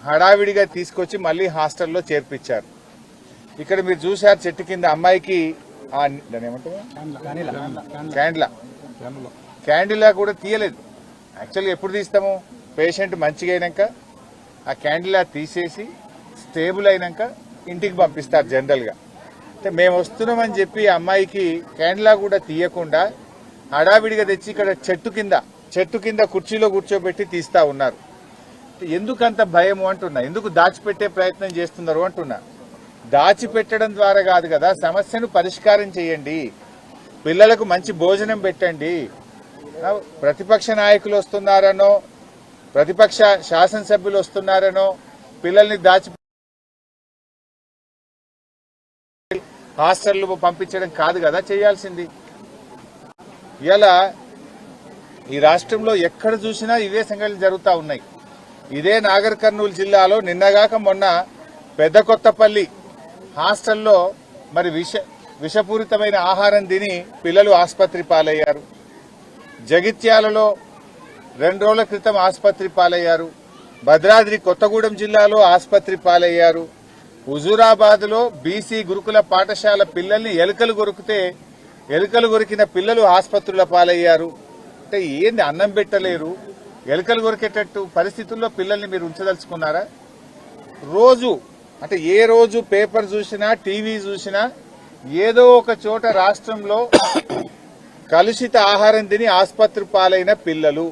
హడావిడిగా తీసుకొచ్చి మళ్ళీ హాస్టల్లో చేర్పించారు. ఇక్కడ మీరు చూశారు చెట్టు కింద అమ్మాయికి క్యాండిలా కూడా తీయలేదు. యాక్చువల్గా ఎప్పుడు తీస్తాము, పేషెంట్ మంచిగా అయినాక ఆ క్యాండిలా తీసేసి స్టేబుల్ అయినాక ఇంటికి పంపిస్తారు జనరల్గా. అంటే మేము వస్తున్నామని చెప్పి అమ్మాయికి క్యాండిలా కూడా తీయకుండా హడావిడిగా తెచ్చి ఇక్కడ చెట్టు కింద కుర్చీలో కూర్చోబెట్టి తీస్తా ఉన్నారు. ఎందుకంత భయము అంటున్నా, ఎందుకు దాచిపెట్టే ప్రయత్నం చేస్తున్నారు అంటున్నా. దాచిపెట్టడం ద్వారా కాదు కదా, సమస్యను పరిష్కారం చేయండి, పిల్లలకు మంచి భోజనం పెట్టండి. ప్రతిపక్ష నాయకులు వస్తున్నారనో ప్రతిపక్ష శాసనసభ్యులు వస్తున్నారనో పిల్లల్ని హాస్టల్లో పంపించడం కాదు కదా చేయాల్సింది. ఇలా ఈ రాష్ట్రంలో ఎక్కడ చూసినా ఇవే సంఘటనలు జరుగుతూ ఉన్నాయి. ఇదే నాగర్ కర్నూలు జిల్లాలో నిన్నగాక మొన్న పెద్ద కొత్తపల్లి హాస్టల్లో మరి విషపూరితమైన ఆహారం తిని పిల్లలు ఆసుపత్రి పాలయ్యారు. జగిత్యాలలో 2 రోజుల క్రితం ఆసుపత్రి పాలయ్యారు. భద్రాద్రి కొత్తగూడెం జిల్లాలో ఆసుపత్రి పాలయ్యారు. హుజూరాబాద్లో బీసీ గురుకుల పాఠశాల పిల్లల్ని ఎలుకలు కొరికిన పిల్లలు ఆసుపత్రుల పాలయ్యారు. అంటే ఏంది, అన్నం పెట్టలేరు, ఎలుకలు కొరికేటట్టు పరిస్థితుల్లో పిల్లల్ని మీరు ఉంచదలుచుకున్నారా? రోజు అంటే ఏ రోజు పేపర్ చూసినా టీవీ చూసినా ఏదో ఒక చోట రాష్ట్రంలో కలుషిత ఆహారం తిని ఆసుపత్రి పాలైన పిల్లలు,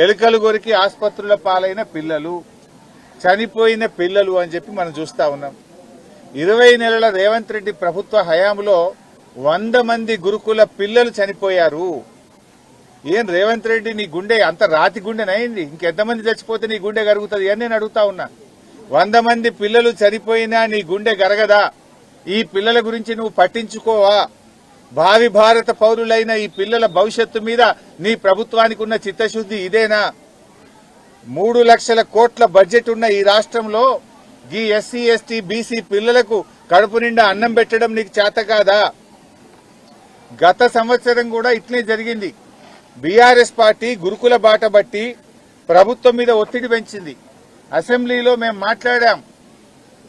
ఎలుకలు కొరికి ఆసుపత్రుల పాలైన పిల్లలు, చనిపోయిన పిల్లలు అని చెప్పి మనం చూస్తా ఉన్నాం. 20 నెలల రేవంత్ రెడ్డి ప్రభుత్వ హయాంలో 100 మంది గురుకుల పిల్లలు చనిపోయారు. ఏం రేవంత్ రెడ్డి, నీ గుండె అంత రాతి గుండెనైంది? ఇంకెంతమంది చచ్చిపోతే నీ గుండె కరుగుతుంది అని నేను అడుగుతా ఉన్నా. 100 మంది పిల్లలు చనిపోయినా నీ గుండె గరగదా? ఈ పిల్లల గురించి నువ్వు పట్టించుకోవా? భావి భారత పౌరులైన ఈ పిల్లల భవిష్యత్తు మీద నీ ప్రభుత్వానికి ఉన్న చిత్తశుద్ధి ఇదేనా? 3 లక్షల కోట్ల బడ్జెట్ ఉన్న ఈ రాష్ట్రంలో ఈ ఎస్సీ ఎస్టీ బీసీ పిల్లలకు కడుపు నిండా అన్నం పెట్టడం నీకు చేత కాదా? గత సంవత్సరం కూడా ఇట్లే జరిగింది. బీఆర్ఎస్ పార్టీ గురుకుల బాట బట్టి ప్రభుత్వం మీద ఒత్తిడి పెంచింది. అసెంబ్లీలో మేము మాట్లాడాం.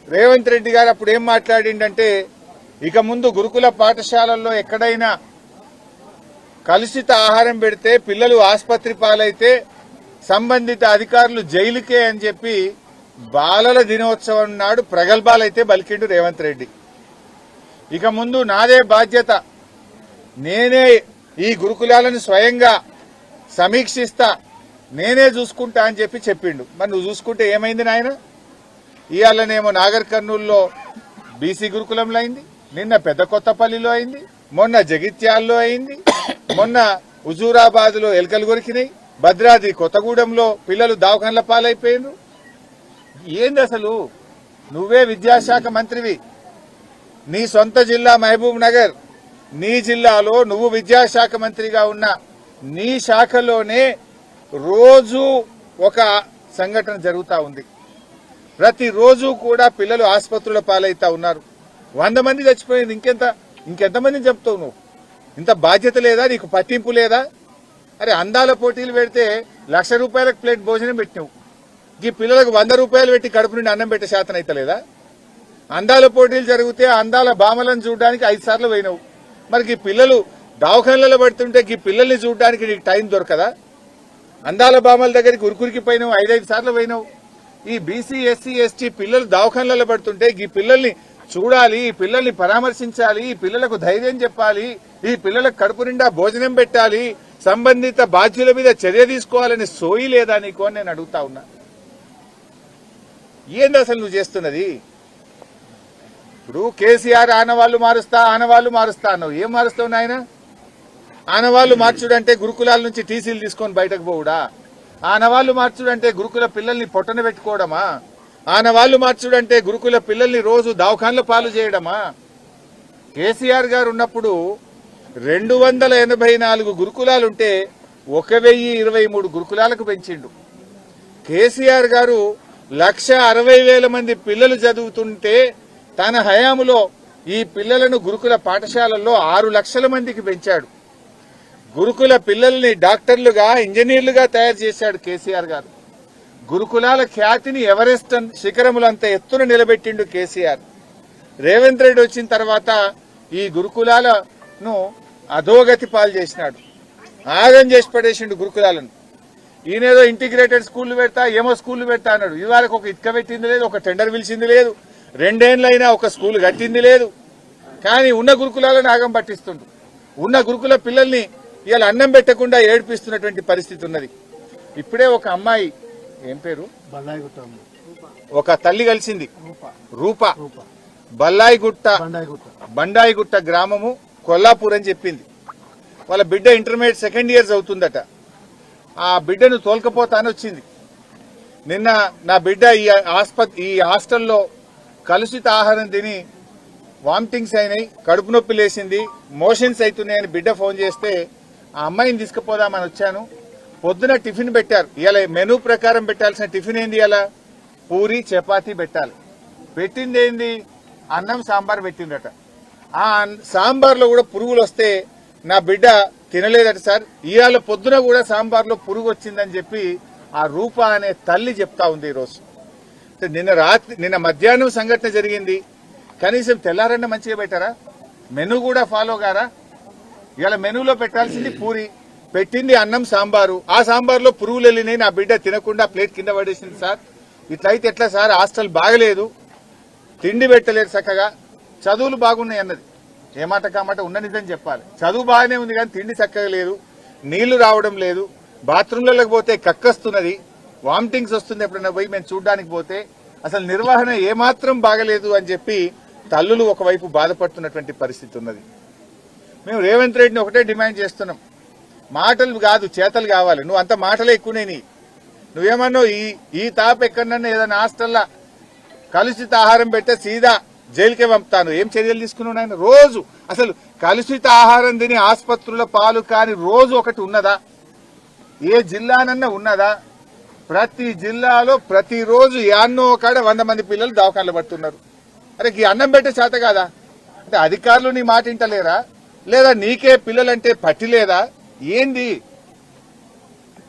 రేవంత్ రెడ్డి గారు అప్పుడు ఏం మాట్లాడిండంటే, ఇక ముందు గురుకుల పాఠశాలల్లో ఎక్కడైనా కలుషిత ఆహారం పెడితే పిల్లలు ఆసుపత్రి పాలైతే సంబంధిత అధికారులు జైలుకే అని చెప్పి బాలల దినోత్సవం నాడు ప్రగల్భాలైతే బలికిండు రేవంత్ రెడ్డి. ఇక ముందు నాదే బాధ్యత, నేనే ఈ గురుకులాలను స్వయంగా సమీక్షిస్తా, నేనే చూసుకుంటా అని చెప్పి చెప్పిండు. మరి నువ్వు చూసుకుంటే ఏమైంది నాయన? ఇవాళనేమో నాగర్ కర్నూలులో బీసీ గురుకులంలో అయింది, నిన్న పెద్ద కొత్తపల్లిలో అయింది, మొన్న జగిత్యాల్లో అయింది, మొన్న హుజూరాబాద్లో ఎలుకలు కొరికినాయి, భద్రాద్రి కొత్తగూడెంలో పిల్లలు దవాఖాన్ల పాలైపోయినారు. ఏంది అసలు? నువ్వే విద్యాశాఖ మంత్రివి, నీ సొంత జిల్లా మహబూబ్ నగర్, నీ జిల్లాలో నువ్వు విద్యాశాఖ మంత్రిగా ఉన్న నీ శాఖలోనే రోజు ఒక సంఘటన జరుగుతూ ఉంది. ప్రతిరోజు కూడా పిల్లలు ఆసుపత్రుల పాలైతా ఉన్నారు. 100 మంది చచ్చిపోయింది. ఇంకెంతమందిని చెప్తావు నువ్వు? ఇంత బాధ్యత లేదా నీకు? పట్టింపు లేదా? అరే, అందాల పోటీలు పెడితే ₹1,00,000 ప్లేట్ భోజనం పెట్టినావు. ఈ పిల్లలకు 100 రూపాయలు పెట్టి కడుపు నుండి అన్నం పెట్టే శాతం అయితే లేదా? అందాల పోటీలు జరిగితే అందాల భామలను చూడడానికి 5 సార్లు పోయినావు. మరి ఈ పిల్లలు దవాఖాన్లలో పడుతుంటే ఈ పిల్లల్ని చూడడానికి నీకు టైం దొరకదా? అందాల భామల దగ్గరికి ఉరుకురికి పోయినావు, 5 సార్లు పోయినావు. ఈ బీసీ ఎస్సీ ఎస్టీ పిల్లలు దవాఖాన్లలో పడుతుంటే ఈ పిల్లల్ని చూడాలి, ఈ పిల్లల్ని పరామర్శించాలి, ఈ పిల్లలకు ధైర్యం చెప్పాలి, ఈ పిల్లలకు కడుపు నిండా భోజనం పెట్టాలి, సంబంధిత బాధ్యుల మీద చర్య తీసుకోవాలని సోయి లేదా నీకు అని నేను అడుగుతా ఉన్నా. ఏంది అసలు నువ్వు చేస్తున్నది? ఇప్పుడు కేసీఆర్ ఆనవాళ్లు మారుస్తా అన్నావు. ఏం మారుస్తావు నాయన? ఆనవాళ్లు మార్చుడంటే గురుకులాల నుంచి టీసీలు తీసుకొని బయటకు పోవుడా? ఆనవాళ్లు మార్చుడంటే గురుకుల పిల్లల్ని పొట్టన పెట్టుకోవడమా? ఆనవాళ్లు మార్చుడంటే గురుకుల పిల్లల్ని రోజు దవాఖాన్ల పాలు చేయడమా? కేసీఆర్ గారు ఉన్నప్పుడు 284 గురుకులాలుంటే 1023 గురుకులాలకు పెంచిండు. కేసీఆర్ గారు 1,60,000 మంది పిల్లలు చదువుతుంటే తన హయాంలో ఈ పిల్లలను గురుకుల పాఠశాలల్లో 6 లక్షల మందికి పెంచాడు. గురుకుల పిల్లల్ని డాక్టర్లుగా, ఇంజనీర్లుగా తయారు చేశాడు కేసీఆర్ గారు. గురుకులాల ఖ్యాతిని ఎవరెస్ట్ శిఖరములంత ఎత్తున నిలబెట్టిండు కేసీఆర్. రేవంత్ రెడ్డి వచ్చిన తర్వాత ఈ గురుకులాలను అధోగతి పాలు చేసినాడు, ఆగం చేసి పడేసిండు గురుకులాలను. ఈయనేదో ఇంటిగ్రేటెడ్ స్కూళ్లు పెడతా, ఏమో స్కూళ్లు పెడతా అన్నాడు. ఇవాళ ఒక ఇటుక పెట్టింది లేదు, ఒక టెండర్ పిలిచింది లేదు, 2 ఏళ్లైనా ఒక స్కూల్ కట్టింది లేదు. కానీ ఉన్న గురుకులాలను ఆగం పట్టిస్తుండు. ఉన్న గురుకుల పిల్లల్ని ఇవాళ అన్నం పెట్టకుండా ఏడిపిస్తున్నటువంటి పరిస్థితి ఉన్నది. ఇప్పుడే ఒక అమ్మాయి, ఏం పేరు, ఒక తల్లి కలిసింది, రూప, బండాయిగుట్ట గ్రామము కొల్లాపూర్ అని చెప్పింది. వాళ్ళ బిడ్డ ఇంటర్మీడియట్ 2nd ఇయర్ అవుతుందట. ఆ బిడ్డను తోలుకపోతానని వచ్చింది. నిన్న నా బిడ్డ ఈ హాస్టల్లో కలుషిత ఆహారం తిని వామిటింగ్స్ అయినాయి, కడుపు నొప్పి లేసింది, మోషన్స్ అవుతున్నాయని బిడ్డ ఫోన్ చేస్తే ఆ అమ్మాయిని తీసుకుపోదామని వచ్చాను. పొద్దున టిఫిన్ పెట్టారు. ఇలా మెనూ ప్రకారం పెట్టాల్సిన టిఫిన్ ఏంది? ఇలా పూరి చపాతీ పెట్టాలి. పెట్టింది ఏంది? అన్నం సాంబార్ పెట్టిందట. ఆ సాంబార్లో కూడా పురుగులు వస్తే నా బిడ్డ తినలేదట సార్. ఇవాళ పొద్దున కూడా సాంబార్లో పురుగు వచ్చిందని చెప్పి ఆ రూప అనే తల్లి చెప్తా ఉంది. ఈరోజు నిన్న మధ్యాహ్నం సంఘటన జరిగింది. కనీసం తెల్లారన్న మంచిగా పెట్టారా? మెనూ కూడా ఫాలో గారా? ఇవాళ మెనూలో పెట్టాల్సింది పూరి, పెట్టింది అన్నం సాంబారు. ఆ సాంబార్లో పురుగులు వెళ్ళినాయి, నా బిడ్డ తినకుండా ప్లేట్ కింద పడేసింది సార్. ఇట్లయితే ఎట్లా సార్? హాస్టల్ బాగలేదు, తిండి పెట్టలేదు చక్కగా, చదువులు బాగున్నాయి అన్నది. ఏమాట కామాట ఉన్న నిజం చెప్పాలి. చదువు బాగానే ఉంది కానీ తిండి చక్కగా లేదు, నీళ్లు రావడం లేదు, బాత్రూంలకు పోతే కక్కస్తున్నది, వామిటింగ్స్ వస్తుంది. ఎప్పుడైనా పోయి మేము చూడడానికి పోతే అసలు నిర్వహణ ఏమాత్రం బాగలేదు అని చెప్పి తల్లులు ఒకవైపు బాధపడుతున్నటువంటి పరిస్థితి ఉన్నది. మేము రేవంత్ రెడ్డిని ఒకటే డిమాండ్ చేస్తున్నాం, మాటలు కాదు చేతలు కావాలి. నువ్వు అంత మాటలే ఎక్కువనే. నువ్వేమన్నావు, ఈ తాప ఎక్కడన్నా ఏదైనా హాస్టల్లా కలుషిత ఆహారం పెడితే సీదా జైలుకే పంపుతాను. ఏం చర్యలు తీసుకున్నావు ఆయన? రోజు అసలు కలుషిత ఆహారం తిని ఆసుపత్రుల పాలు కాని రోజు ఒకటి ఉన్నదా? ఏ జిల్లానన్నా ఉన్నదా? ప్రతి జిల్లాలో ప్రతిరోజు యాన్నో కాడ 100 మంది పిల్లలు దవాఖానలు పడుతున్నారు. అరే ఈ అన్నం పెట్టే చేత కాదా? అంటే అధికారులు నీ మాట వింటలేరా? లేదా నీకే పిల్లలంటే పట్టి లేదా? ఏంది?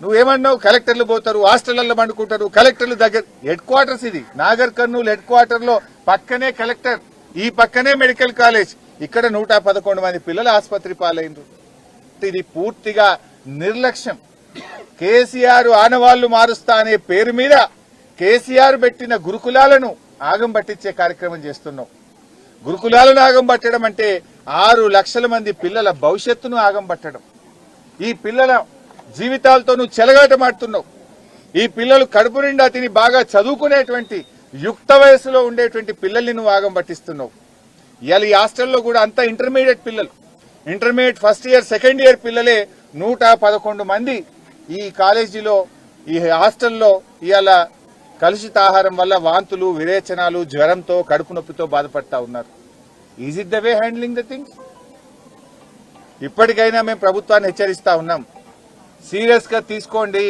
నువ్వేమన్నావు? కలెక్టర్లు పోతారు, హాస్టళ్లలో పండుకుంటారు, కలెక్టర్లు దగ్గర. హెడ్ క్వార్టర్స్ ఇది, నాగర్ కర్నూలు హెడ్ క్వార్టర్ లో పక్కనే కలెక్టర్, ఈ పక్కనే మెడికల్ కాలేజ్. ఇక్కడ 111 మంది పిల్లలు ఆసుపత్రి పాలైండ్రు. ఇది పూర్తిగా నిర్లక్ష్యం. కేసీఆర్ ఆనవాళ్లు మారుస్తా అనే పేరు మీద కేసీఆర్ పెట్టిన గురుకులాలను ఆగం పట్టించే కార్యక్రమం చేస్తున్నాం. గురుకులాలను ఆగం పట్టడం అంటే 6 లక్షల మంది పిల్లల భవిష్యత్తును ఆగం పట్టడం. ఈ పిల్లల జీవితాలతో నువ్వు చెలగాటమాడుతున్నావు. ఈ పిల్లలు కడుపు నిండా తిని బాగా చదువుకునేటువంటి యుక్త వయసులో ఉండేటువంటి పిల్లల్ని నువ్వు ఆగం పట్టిస్తున్నావు. ఇవాళ ఈ హాస్టల్లో కూడా అంతా ఇంటర్మీడియట్ పిల్లలు, intermediate 1st year 2nd year పిల్లలే 111 మంది ఈ కాలేజీలో, ఈ హాస్టల్లో ఇవాళ కలుషిత ఆహారం వల్ల వాంతులు, విరేచనాలు, జ్వరంతో, కడుపు నొప్పితో బాధపడతా ఉన్నారు. Is it the way handling the things? ఇప్పటికైనా మేము ప్రభుత్వాన్ని హెచ్చరిస్తా ఉన్నాం, సీరియస్ గా తీసుకోండి.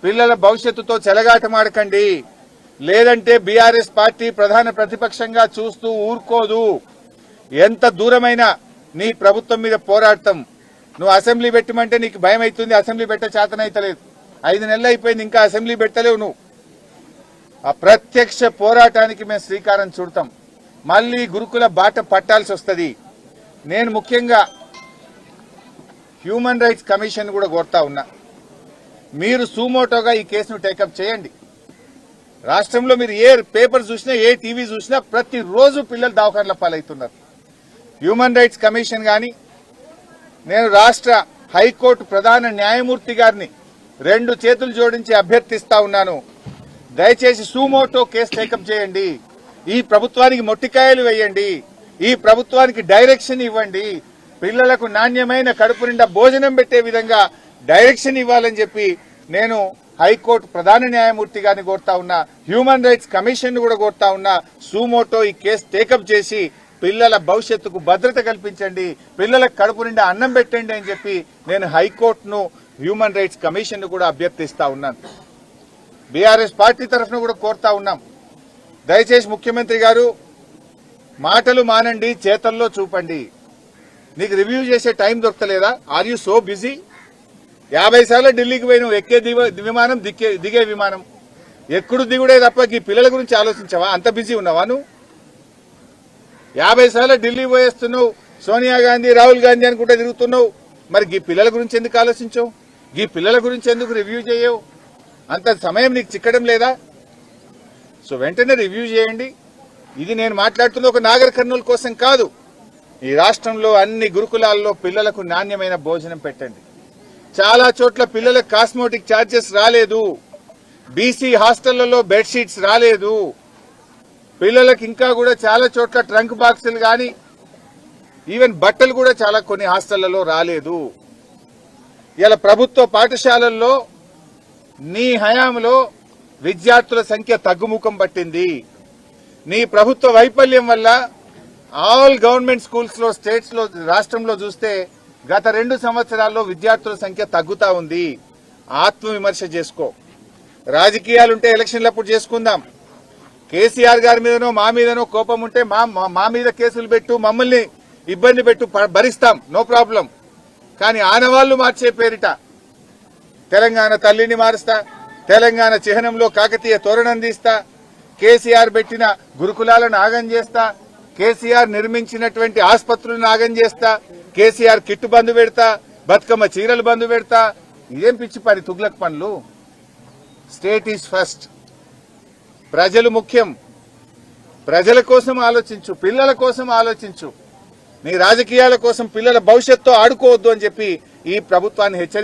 పిల్లల భవిష్యత్తుతో చెలగాటమాడకండి. లేదంటే బీఆర్ఎస్ పార్టీ ప్రధాన ప్రతిపక్షంగా చూస్తూ ఊరుకోదు. ఎంత దూరమైనా నీ ప్రభుత్వం మీద పోరాడతాం. నువ్వు అసెంబ్లీ పెట్టమంటే నీకు భయం అవుతుంది, అసెంబ్లీ పెట్టే చేతనైతలేదు. 5 నెలలు అయిపోయింది, ఇంకా అసెంబ్లీ పెట్టలేవు నువ్వు. ఆ ప్రత్యక్ష పోరాటానికి మేము శ్రీకారం చుడతాం. మళ్లీ గురుకుల బాట పట్టాల్సి వస్తుంది. నేను ముఖ్యంగా హ్యూమన్ రైట్స్ కమిషన్ కూడా కోరుతా ఉన్నా, మీరు సూమోటోగా ఈ కేసును టేకప్ చేయండి. రాష్ట్రంలో మీరు ఏ పేపర్ చూసినా, ఏ టీవీ చూసినా ప్రతిరోజు పిల్లలు దవాఖానల పాలవుతున్నారు. హ్యూమన్ రైట్స్ కమిషన్ గాని, నేను రాష్ట్ర హైకోర్టు ప్రధాన న్యాయమూర్తి గారిని 2 చేతులు జోడించి అభ్యర్థిస్తా ఉన్నాను, దయచేసి సూమోటో కేసు టేకప్ చేయండి. ఈ ప్రభుత్వానికి మొట్టికాయలు వేయండి, ఈ ప్రభుత్వానికి డైరెక్షన్ ఇవ్వండి. పిల్లలకు నాణ్యమైన కడుపు నిండా భోజనం పెట్టే విధంగా డైరెక్షన్ ఇవ్వాలని చెప్పి నేను హైకోర్టు ప్రధాన న్యాయమూర్తి గారిని కోరుతా ఉన్నా, హ్యూమన్ రైట్స్ కమిషన్ కూడా కోరుతా ఉన్నా. సూమోటో ఈ కేసు టేకప్ చేసి పిల్లల భవిష్యత్తుకు భద్రత కల్పించండి, పిల్లలకు కడుపు నిండా అన్నం పెట్టండి అని చెప్పి నేను హైకోర్టును, హ్యూమన్ రైట్స్ కమిషన్ కూడా అభ్యర్థిస్తా ఉన్నాను. బీఆర్ఎస్ పార్టీ తరఫున కూడా కోరుతా ఉన్నాం, దయచేసి ముఖ్యమంత్రి గారు మాటలు మానండి, చేతల్లో చూపండి. నీకు రివ్యూ చేసే టైం దొరకలేదా? Are you so busy? 50 సార్లు ఢిల్లీకి పోయి నువ్వు ఎక్కే విమానం, దిగే విమానం. ఎక్కుడు దిగుడే తప్ప ఈ పిల్లల గురించి ఆలోచించావా? అంత బిజీ ఉన్నావా నువ్వు? 50 సార్లు ఢిల్లీ పోయేస్తున్నావు, సోనియా గాంధీ రాహుల్ గాంధీ అనుకుంటే తిరుగుతున్నావు. మరి ఈ పిల్లల గురించి ఎందుకు ఆలోచించవు? ఈ పిల్లల గురించి ఎందుకు రివ్యూ చేయవు? అంత సమయం నీకు చిక్కడం లేదా? సో వెంటనే రివ్యూ చేయండి. ఇది నేను మాట్లాడుతున్న ఒక నాగర్ కర్నూలు కోసం కాదు. ఈ రాష్ట్రంలో అన్ని గురుకులాల్లో పిల్లలకు నాణ్యమైన భోజనం పెట్టండి. చాలా చోట్ల పిల్లలకు కాస్మోటిక్ ఛార్జెస్ రాలేదు. బీసీ హాస్టళ్లలో బెడ్షీట్స్ రాలేదు. పిల్లలకు ఇంకా కూడా చాలా చోట్ల ట్రంక్ బాక్సులు గాని ఈవెన్ బట్టలు కూడా చాలా కొన్ని హాస్టళ్లలో రాలేదు. ఇలా ప్రభుత్వ పాఠశాలల్లో నీ హయాంలో విద్యార్థుల సంఖ్య తగ్గుముఖం పట్టింది. నీ ప్రభుత్వ వైఫల్యం వల్ల ఆల్ గవర్నమెంట్ స్కూల్స్ లో స్టేట్స్ లో రాష్ట్రంలో చూస్తే గత 2 సంవత్సరాల్లో విద్యార్థుల సంఖ్య తగ్గుతా ఉంది. ఆత్మవిమర్శ చేసుకో. రాజకీయాలుంటే ఎలక్షన్లప్పుడు చేసుకుందాం. కేసీఆర్ గారి మీదనో మా మీదనో కోపం ఉంటే మా మీద కేసులు పెట్టు, మమ్మల్ని ఇబ్బంది పెట్టు, భరిస్తాం, నో ప్రాబ్లం. కానీ ఆనవాళ్లు మార్చే పేరిట తెలంగాణ తల్లిని మారుస్తా, తెలంగాణ చిహ్నంలో కాకతీయ తోరణం తీస్తా, కేసీఆర్ పెట్టిన గురుకులాలను ఆగం చేస్తా, కేసీఆర్ నిర్మించినటువంటి ఆసుపత్రులను ఆగం చేస్తా, కేసీఆర్ కిట్టు బంధు పెడతా, బతుకమ్మ చీరలు బంధు పెడతా. ఇదేం పిచ్చి పని, తుగ్లక్ పనులు. State is first. ప్రజలు ముఖ్యం. ప్రజల కోసం ఆలోచించు, పిల్లల కోసం ఆలోచించు. నీ రాజకీయాల కోసం పిల్లల భవిష్యత్తుతో ఆడుకోవద్దు అని చెప్పి ఈ ప్రభుత్వాన్ని హెచ్చరిస్తున్నా.